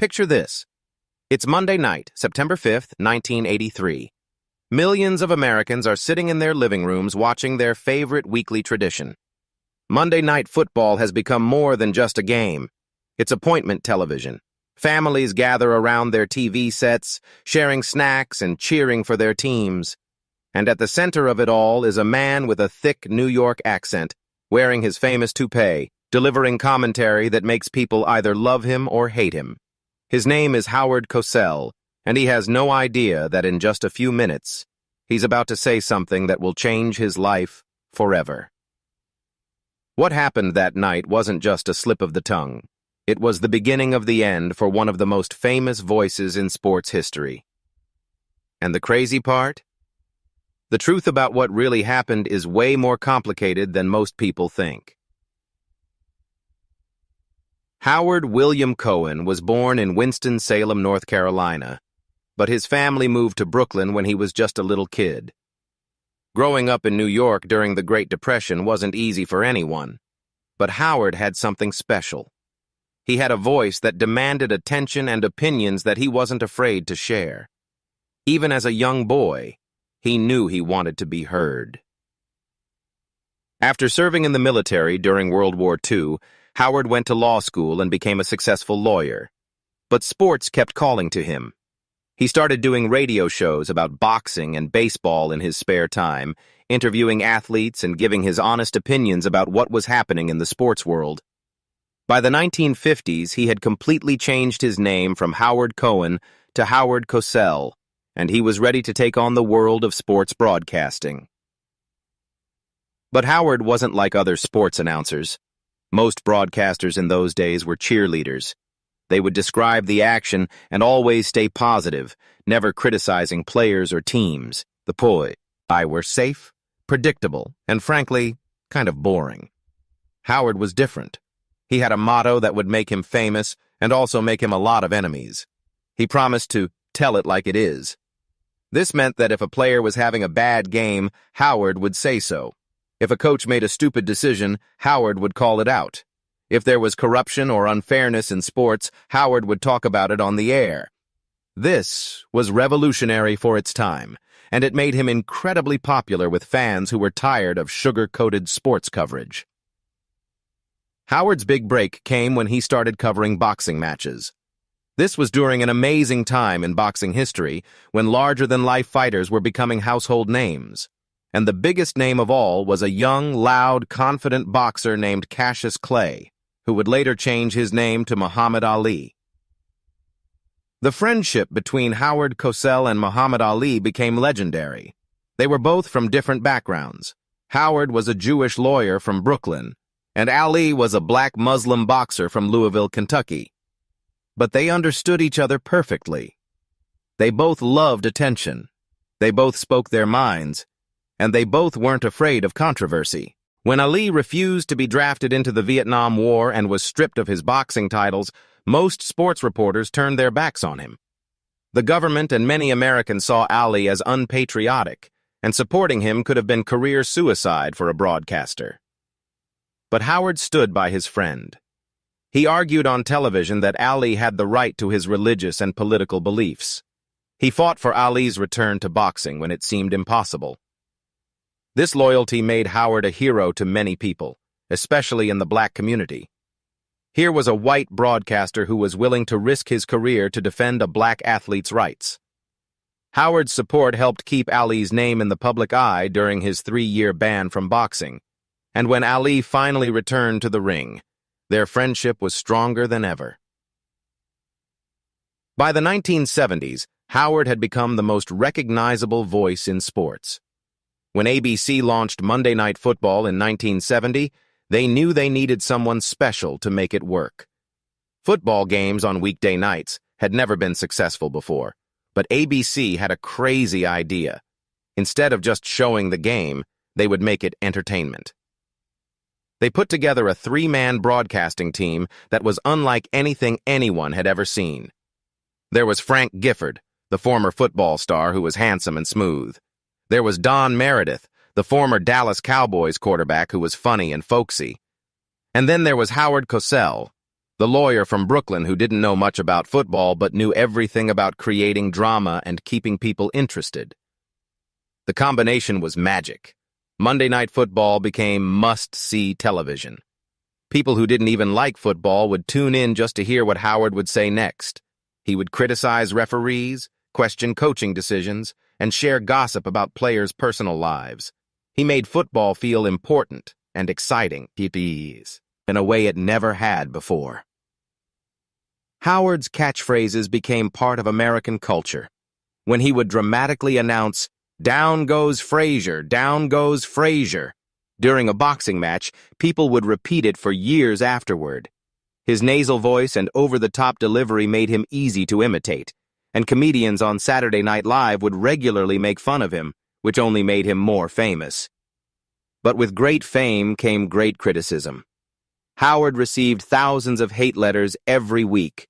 Picture this. It's Monday night, September 5th, 1983. Millions of Americans are sitting in their living rooms watching their favorite weekly tradition. Monday Night Football has become more than just a game. It's appointment television. Families gather around their TV sets, sharing snacks and cheering for their teams. And at the center of it all is a man with a thick New York accent, wearing his famous toupee, delivering commentary that makes people either love him or hate him. His name is Howard Cosell, and he has no idea that in just a few minutes, he's about to say something that will change his life forever. What happened that night wasn't just a slip of the tongue. It was the beginning of the end for one of the most famous voices in sports history. And the crazy part? The truth about what really happened is way more complicated than most people think. Howard William Cohen was born in Winston-Salem, North Carolina, but his family moved to Brooklyn when he was just a little kid. Growing up in New York during the Great Depression wasn't easy for anyone, but Howard had something special. He had a voice that demanded attention and opinions that he wasn't afraid to share. Even as a young boy, he knew he wanted to be heard. After serving in the military during World War II, Howard went to law school and became a successful lawyer. But sports kept calling to him. He started doing radio shows about boxing and baseball in his spare time, interviewing athletes and giving his honest opinions about what was happening in the sports world. By the 1950s, he had completely changed his name from Howard Cohen to Howard Cosell, and he was ready to take on the world of sports broadcasting. But Howard wasn't like other sports announcers. Most broadcasters in those days were cheerleaders. They would describe the action and always stay positive, never criticizing players or teams. The point were safe, predictable, and frankly, kind of boring. Howard was different. He had a motto that would make him famous and also make him a lot of enemies. He promised to tell it like it is. This meant that if a player was having a bad game, Howard would say so. If a coach made a stupid decision, Howard would call it out. If there was corruption or unfairness in sports, Howard would talk about it on the air. This was revolutionary for its time, and it made him incredibly popular with fans who were tired of sugar-coated sports coverage. Howard's big break came when he started covering boxing matches. This was during an amazing time in boxing history when larger-than-life fighters were becoming household names. And the biggest name of all was a young, loud, confident boxer named Cassius Clay, who would later change his name to Muhammad Ali. The friendship between Howard Cosell and Muhammad Ali became legendary. They were both from different backgrounds. Howard was a Jewish lawyer from Brooklyn, and Ali was a black Muslim boxer from Louisville, Kentucky. But they understood each other perfectly. They both loved attention. They both spoke their minds, and they both weren't afraid of controversy. When Ali refused to be drafted into the Vietnam War and was stripped of his boxing titles, most sports reporters turned their backs on him. The government and many Americans saw Ali as unpatriotic, and supporting him could have been career suicide for a broadcaster. But Howard stood by his friend. He argued on television that Ali had the right to his religious and political beliefs. He fought for Ali's return to boxing when it seemed impossible. This loyalty made Howard a hero to many people, especially in the black community. Here was a white broadcaster who was willing to risk his career to defend a black athlete's rights. Howard's support helped keep Ali's name in the public eye during his 3-year ban from boxing, and when Ali finally returned to the ring, their friendship was stronger than ever. By the 1970s, Howard had become the most recognizable voice in sports. When ABC launched Monday Night Football in 1970, they knew they needed someone special to make it work. Football games on weekday nights had never been successful before, but ABC had a crazy idea. Instead of just showing the game, they would make it entertainment. They put together a 3-man broadcasting team that was unlike anything anyone had ever seen. There was Frank Gifford, the former football star who was handsome and smooth. There was Don Meredith, the former Dallas Cowboys quarterback who was funny and folksy. And then there was Howard Cosell, the lawyer from Brooklyn who didn't know much about football but knew everything about creating drama and keeping people interested. The combination was magic. Monday Night Football became must-see television. People who didn't even like football would tune in just to hear what Howard would say next. He would criticize referees, question coaching decisions, and share gossip about players' personal lives. He made football feel important and exciting in a way it never had before. Howard's catchphrases became part of American culture. When he would dramatically announce, "Down goes Frazier, down goes Frazier," during a boxing match, people would repeat it for years afterward. His nasal voice and over-the-top delivery made him easy to imitate, and comedians on Saturday Night Live would regularly make fun of him, which only made him more famous. But with great fame came great criticism. Howard received thousands of hate letters every week.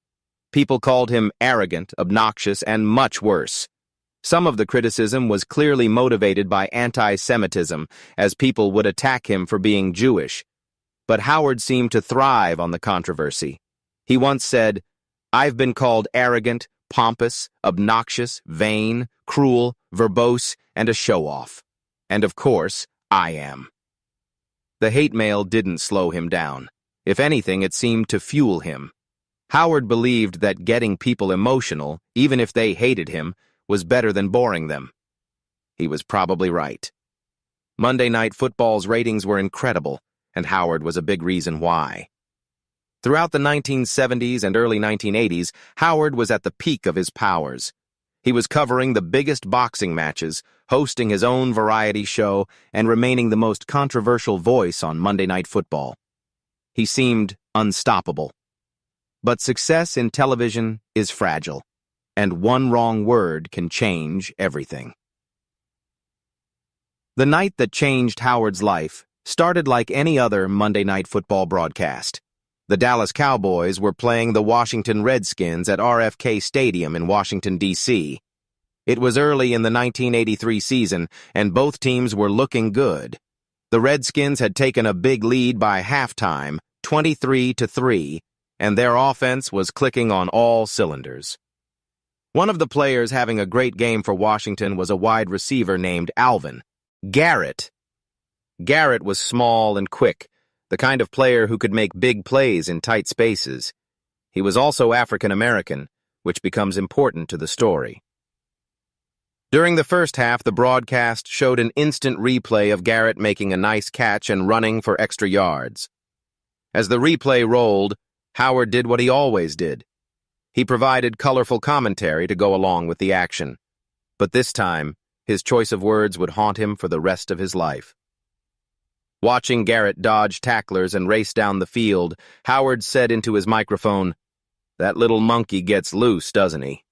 People called him arrogant, obnoxious, and much worse. Some of the criticism was clearly motivated by anti-Semitism, as people would attack him for being Jewish. But Howard seemed to thrive on the controversy. He once said, "I've been called arrogant, pompous, obnoxious, vain, cruel, verbose, and a show-off. And of course, I am." The hate mail didn't slow him down. If anything, it seemed to fuel him. Howard believed that getting people emotional, even if they hated him, was better than boring them. He was probably right. Monday Night Football's ratings were incredible, and Howard was a big reason why. Throughout the 1970s and early 1980s, Howard was at the peak of his powers. He was covering the biggest boxing matches, hosting his own variety show, and remaining the most controversial voice on Monday Night Football. He seemed unstoppable. But success in television is fragile, and one wrong word can change everything. The night that changed Howard's life started like any other Monday Night Football broadcast. The Dallas Cowboys were playing the Washington Redskins at RFK Stadium in Washington, D.C. It was early in the 1983 season, and both teams were looking good. The Redskins had taken a big lead by halftime, 23-3, and their offense was clicking on all cylinders. One of the players having a great game for Washington was a wide receiver named Alvin Garrett. Garrett was small and quick, the kind of player who could make big plays in tight spaces. He was also African American, which becomes important to the story. During the first half, the broadcast showed an instant replay of Garrett making a nice catch and running for extra yards. As the replay rolled, Howard did what he always did. He provided colorful commentary to go along with the action. But this time, his choice of words would haunt him for the rest of his life. Watching Garrett dodge tacklers and race down the field, Howard said into his microphone, "That little monkey gets loose, doesn't he?"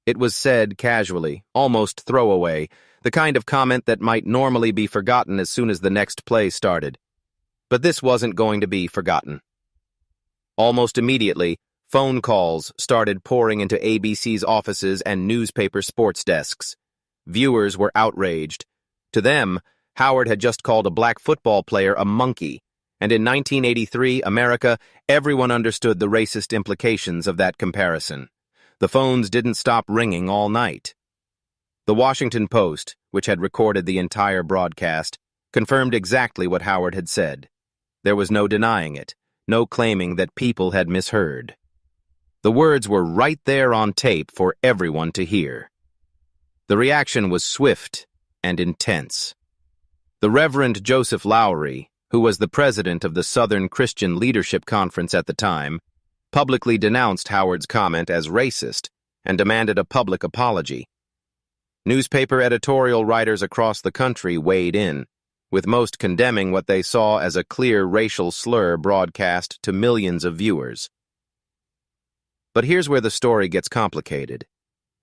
It was said casually, almost throwaway, the kind of comment that might normally be forgotten as soon as the next play started. But this wasn't going to be forgotten. Almost immediately, phone calls started pouring into ABC's offices and newspaper sports desks. Viewers were outraged. To them, Howard had just called a black football player a monkey, and in 1983 America, everyone understood the racist implications of that comparison. The phones didn't stop ringing all night. The Washington Post, which had recorded the entire broadcast, confirmed exactly what Howard had said. There was no denying it, no claiming that people had misheard. The words were right there on tape for everyone to hear. The reaction was swift and intense. The Reverend Joseph Lowry, who was the president of the Southern Christian Leadership Conference at the time, publicly denounced Howard's comment as racist and demanded a public apology. Newspaper editorial writers across the country weighed in, with most condemning what they saw as a clear racial slur broadcast to millions of viewers. But here's where the story gets complicated,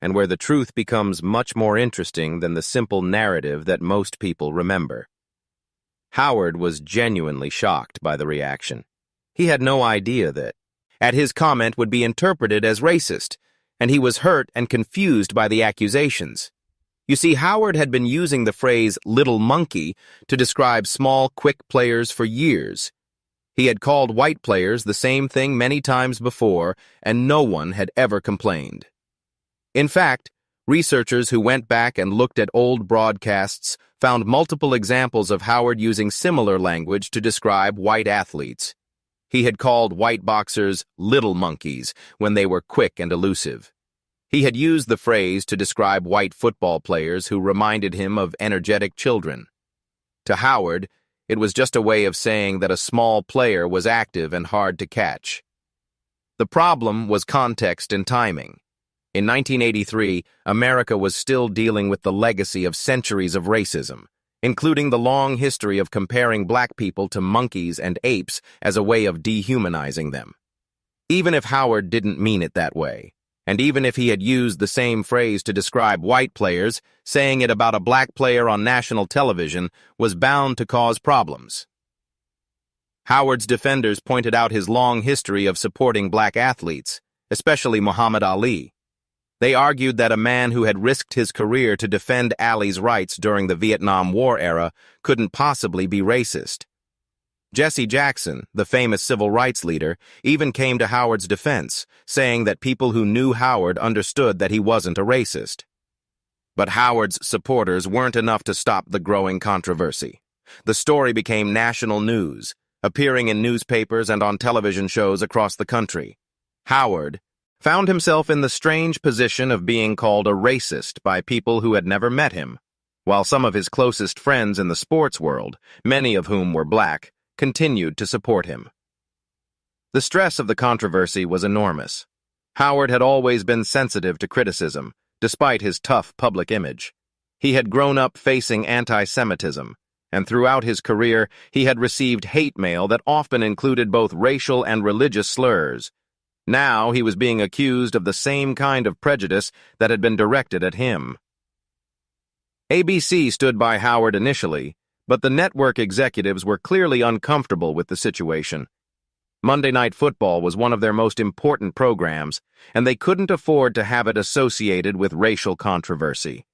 and where the truth becomes much more interesting than the simple narrative that most people remember. Howard was genuinely shocked by the reaction. He had no idea that his comment would be interpreted as racist, and he was hurt and confused by the accusations. You see, Howard had been using the phrase "little monkey" to describe small, quick players for years. He had called white players the same thing many times before, and no one had ever complained. In fact, researchers who went back and looked at old broadcasts found multiple examples of Howard using similar language to describe white athletes. He had called white boxers little monkeys when they were quick and elusive. He had used the phrase to describe white football players who reminded him of energetic children. To Howard, it was just a way of saying that a small player was active and hard to catch. The problem was context and timing. In 1983, America was still dealing with the legacy of centuries of racism, including the long history of comparing black people to monkeys and apes as a way of dehumanizing them. Even if Howard didn't mean it that way, and even if he had used the same phrase to describe white players, saying it about a black player on national television was bound to cause problems. Howard's defenders pointed out his long history of supporting black athletes, especially Muhammad Ali. They argued that a man who had risked his career to defend Ali's rights during the Vietnam War era couldn't possibly be racist. Jesse Jackson, the famous civil rights leader, even came to Howard's defense, saying that people who knew Howard understood that he wasn't a racist. But Howard's supporters weren't enough to stop the growing controversy. The story became national news, appearing in newspapers and on television shows across the country. Howard found himself in the strange position of being called a racist by people who had never met him, while some of his closest friends in the sports world, many of whom were black, continued to support him. The stress of the controversy was enormous. Howard had always been sensitive to criticism, despite his tough public image. He had grown up facing anti-Semitism, and throughout his career he had received hate mail that often included both racial and religious slurs. Now he was being accused of the same kind of prejudice that had been directed at him. ABC stood by Howard initially, but the network executives were clearly uncomfortable with the situation. Monday Night Football was one of their most important programs, and they couldn't afford to have it associated with racial controversy.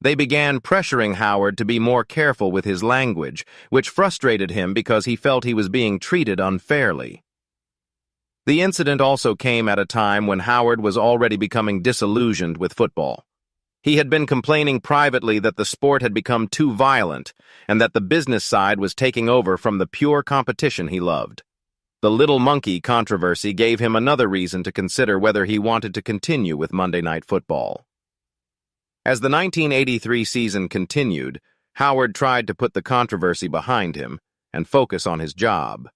They began pressuring Howard to be more careful with his language, which frustrated him because he felt he was being treated unfairly. The incident also came at a time when Howard was already becoming disillusioned with football. He had been complaining privately that the sport had become too violent and that the business side was taking over from the pure competition he loved. The little monkey controversy gave him another reason to consider whether he wanted to continue with Monday Night Football. As the 1983 season continued, Howard tried to put the controversy behind him and focus on his job.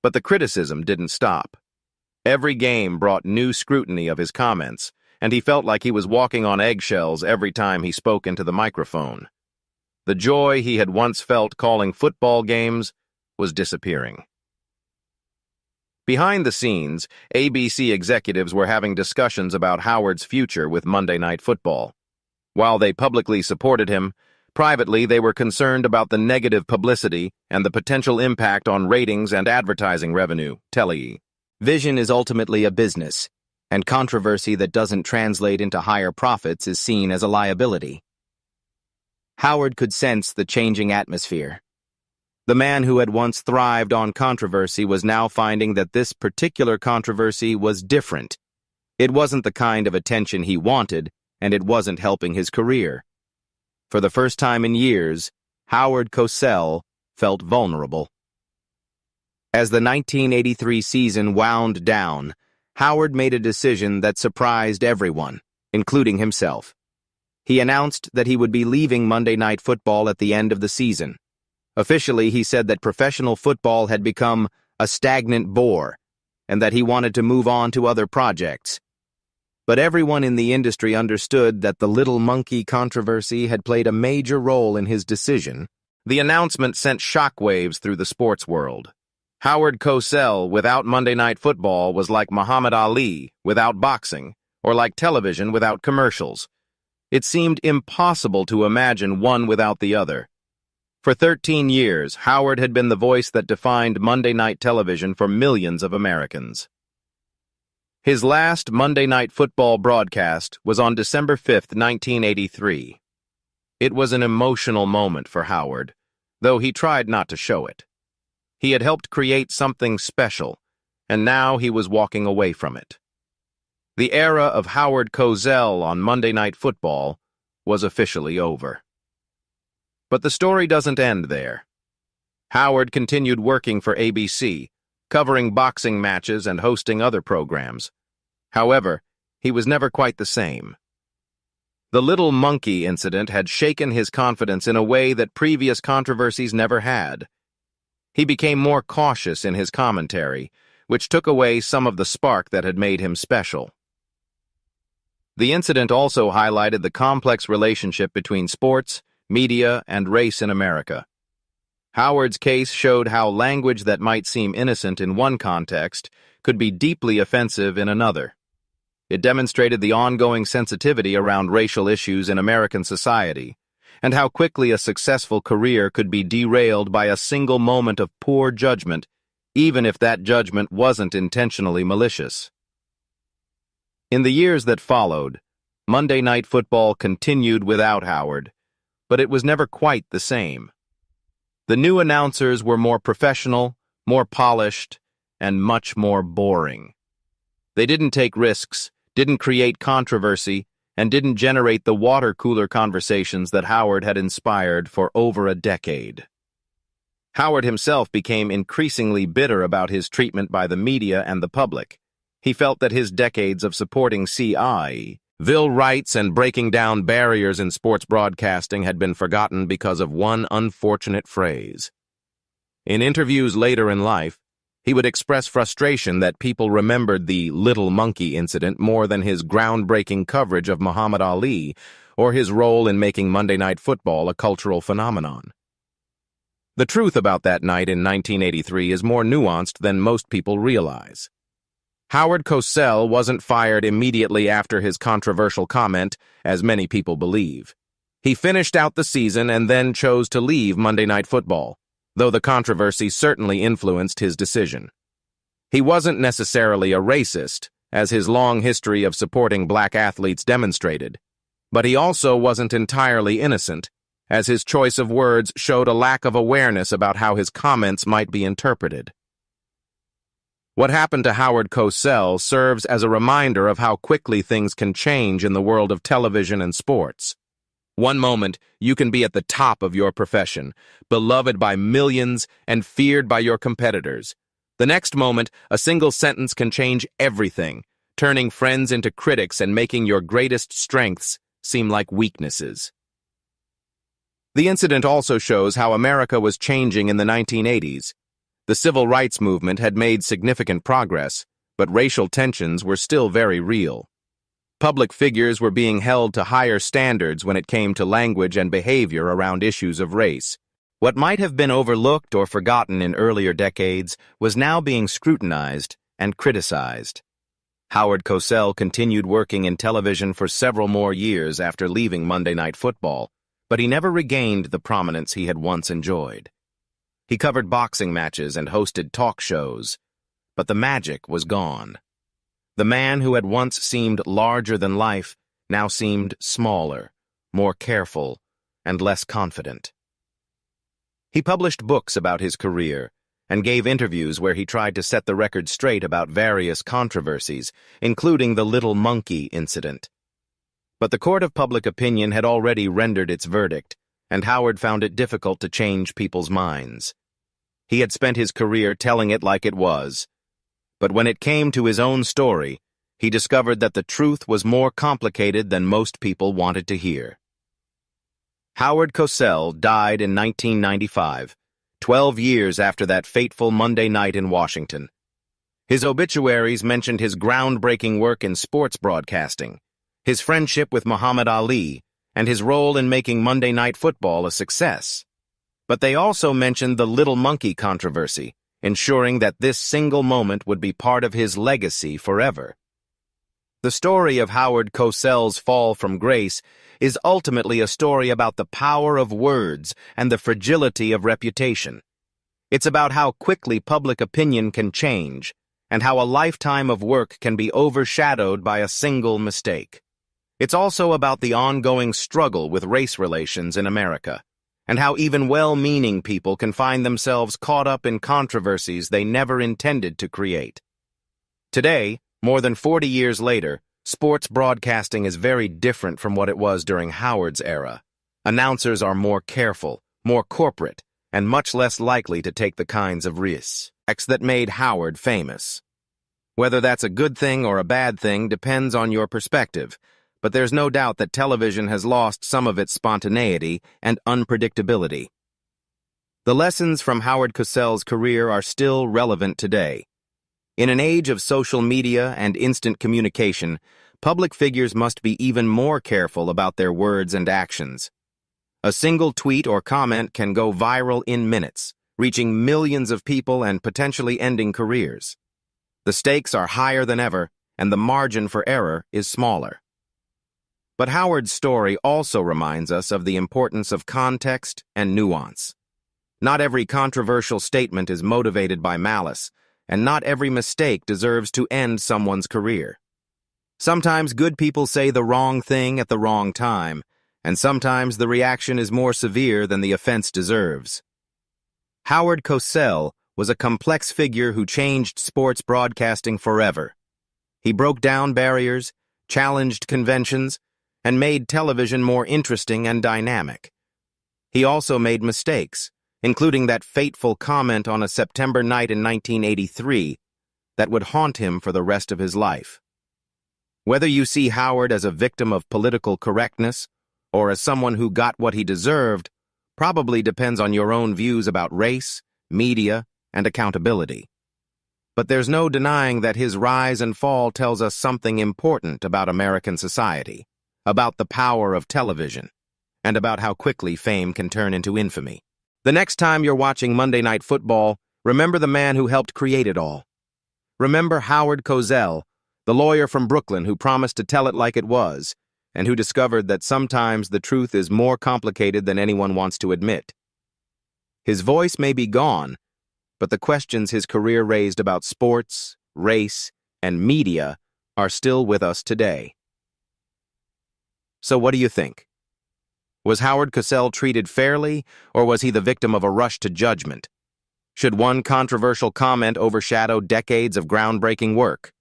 But the criticism didn't stop. Every game brought new scrutiny of his comments, and he felt like he was walking on eggshells every time he spoke into the microphone. The joy he had once felt calling football games was disappearing. Behind the scenes, ABC executives were having discussions about Howard's future with Monday Night Football. While they publicly supported him, privately they were concerned about the negative publicity and the potential impact on ratings and advertising revenue, Vision is ultimately a business, and controversy that doesn't translate into higher profits is seen as a liability. Howard could sense the changing atmosphere. The man who had once thrived on controversy was now finding that this particular controversy was different. It wasn't the kind of attention he wanted, and it wasn't helping his career. For the first time in years, Howard Cosell felt vulnerable. As the 1983 season wound down, Howard made a decision that surprised everyone, including himself. He announced that he would be leaving Monday Night Football at the end of the season. Officially, he said that professional football had become a stagnant bore, and that he wanted to move on to other projects. But everyone in the industry understood that the little monkey controversy had played a major role in his decision. The announcement sent shockwaves through the sports world. Howard Cosell without Monday Night Football was like Muhammad Ali without boxing, or like television without commercials. It seemed impossible to imagine one without the other. For 13 years, Howard had been the voice that defined Monday night television for millions of Americans. His last Monday Night Football broadcast was on December 5, 1983. It was an emotional moment for Howard, though he tried not to show it. He had helped create something special, and now he was walking away from it. The era of Howard Cosell on Monday Night Football was officially over. But the story doesn't end there. Howard continued working for ABC, covering boxing matches and hosting other programs. However, he was never quite the same. The little monkey incident had shaken his confidence in a way that previous controversies never had. He became more cautious in his commentary, which took away some of the spark that had made him special. The incident also highlighted the complex relationship between sports, media, and race in America. Howard's case showed how language that might seem innocent in one context could be deeply offensive in another. It demonstrated the ongoing sensitivity around racial issues in American society, and how quickly a successful career could be derailed by a single moment of poor judgment, even if that judgment wasn't intentionally malicious. In the years that followed, Monday Night Football continued without Howard, but it was never quite the same. The new announcers were more professional, more polished, and much more boring. They didn't take risks, didn't create controversy, and didn't generate the water cooler conversations that Howard had inspired for over a decade. Howard himself became increasingly bitter about his treatment by the media and the public. He felt that his decades of supporting civil rights and breaking down barriers in sports broadcasting had been forgotten because of one unfortunate phrase. In interviews later in life, he would express frustration that people remembered the little monkey incident more than his groundbreaking coverage of Muhammad Ali or his role in making Monday Night Football a cultural phenomenon. The truth about that night in 1983 is more nuanced than most people realize. Howard Cosell wasn't fired immediately after his controversial comment, as many people believe. He finished out the season and then chose to leave Monday Night Football, though the controversy certainly influenced his decision. He wasn't necessarily a racist, as his long history of supporting black athletes demonstrated, but he also wasn't entirely innocent, as his choice of words showed a lack of awareness about how his comments might be interpreted. What happened to Howard Cosell serves as a reminder of how quickly things can change in the world of television and sports. One moment, you can be at the top of your profession, beloved by millions and feared by your competitors. The next moment, a single sentence can change everything, turning friends into critics and making your greatest strengths seem like weaknesses. The incident also shows how America was changing in the 1980s. The civil rights movement had made significant progress, but racial tensions were still very real. Public figures were being held to higher standards when it came to language and behavior around issues of race. What might have been overlooked or forgotten in earlier decades was now being scrutinized and criticized. Howard Cosell continued working in television for several more years after leaving Monday Night Football, but he never regained the prominence he had once enjoyed. He covered boxing matches and hosted talk shows, but the magic was gone. The man who had once seemed larger than life now seemed smaller, more careful, and less confident. He published books about his career and gave interviews where he tried to set the record straight about various controversies, including the little monkey incident. But the court of public opinion had already rendered its verdict, and Howard found it difficult to change people's minds. He had spent his career telling it like it was, but when it came to his own story, he discovered that the truth was more complicated than most people wanted to hear. Howard Cosell died in 1995, 12 years after that fateful Monday night in Washington. His obituaries mentioned his groundbreaking work in sports broadcasting, his friendship with Muhammad Ali, and his role in making Monday Night Football a success. But they also mentioned the little monkey controversy, ensuring that this single moment would be part of his legacy forever. The story of Howard Cosell's fall from grace is ultimately a story about the power of words and the fragility of reputation. It's about how quickly public opinion can change, and how a lifetime of work can be overshadowed by a single mistake. It's also about the ongoing struggle with race relations in America, and how even well-meaning people can find themselves caught up in controversies they never intended to create. Today, more than 40 years later, sports broadcasting is very different from what it was during Howard's era. Announcers are more careful, more corporate, and much less likely to take the kinds of risks that made Howard famous. Whether that's a good thing or a bad thing depends on your perspective, but there's no doubt that television has lost some of its spontaneity and unpredictability. The lessons from Howard Cosell's career are still relevant today. In an age of social media and instant communication, public figures must be even more careful about their words and actions. A single tweet or comment can go viral in minutes, reaching millions of people and potentially ending careers. The stakes are higher than ever, and the margin for error is smaller. But Howard's story also reminds us of the importance of context and nuance. Not every controversial statement is motivated by malice, and not every mistake deserves to end someone's career. Sometimes good people say the wrong thing at the wrong time, and sometimes the reaction is more severe than the offense deserves. Howard Cosell was a complex figure who changed sports broadcasting forever. He broke down barriers, challenged conventions, and made television more interesting and dynamic. He also made mistakes, including that fateful comment on a September night in 1983 that would haunt him for the rest of his life. Whether you see Howard as a victim of political correctness or as someone who got what he deserved probably depends on your own views about race, media, and accountability. But there's no denying that his rise and fall tells us something important about American society, about the power of television, and about how quickly fame can turn into infamy. The next time you're watching Monday Night Football, remember the man who helped create it all. Remember Howard Cosell, the lawyer from Brooklyn who promised to tell it like it was, and who discovered that sometimes the truth is more complicated than anyone wants to admit. His voice may be gone, but the questions his career raised about sports, race, and media are still with us today. So what do you think? Was Howard Cosell treated fairly, or was he the victim of a rush to judgment? Should one controversial comment overshadow decades of groundbreaking work?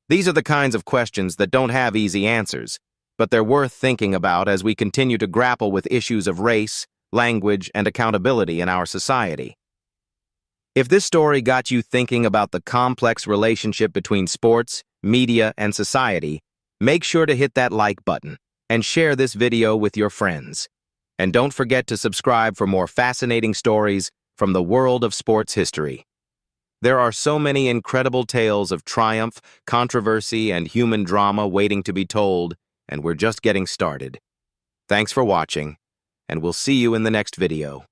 These are the kinds of questions that don't have easy answers, but they're worth thinking about as we continue to grapple with issues of race, language, and accountability in our society. If this story got you thinking about the complex relationship between sports, media, and society, make sure to hit that like button and share this video with your friends. And don't forget to subscribe for more fascinating stories from the world of sports history. There are so many incredible tales of triumph, controversy, and human drama waiting to be told, and we're just getting started. Thanks for watching, and we'll see you in the next video.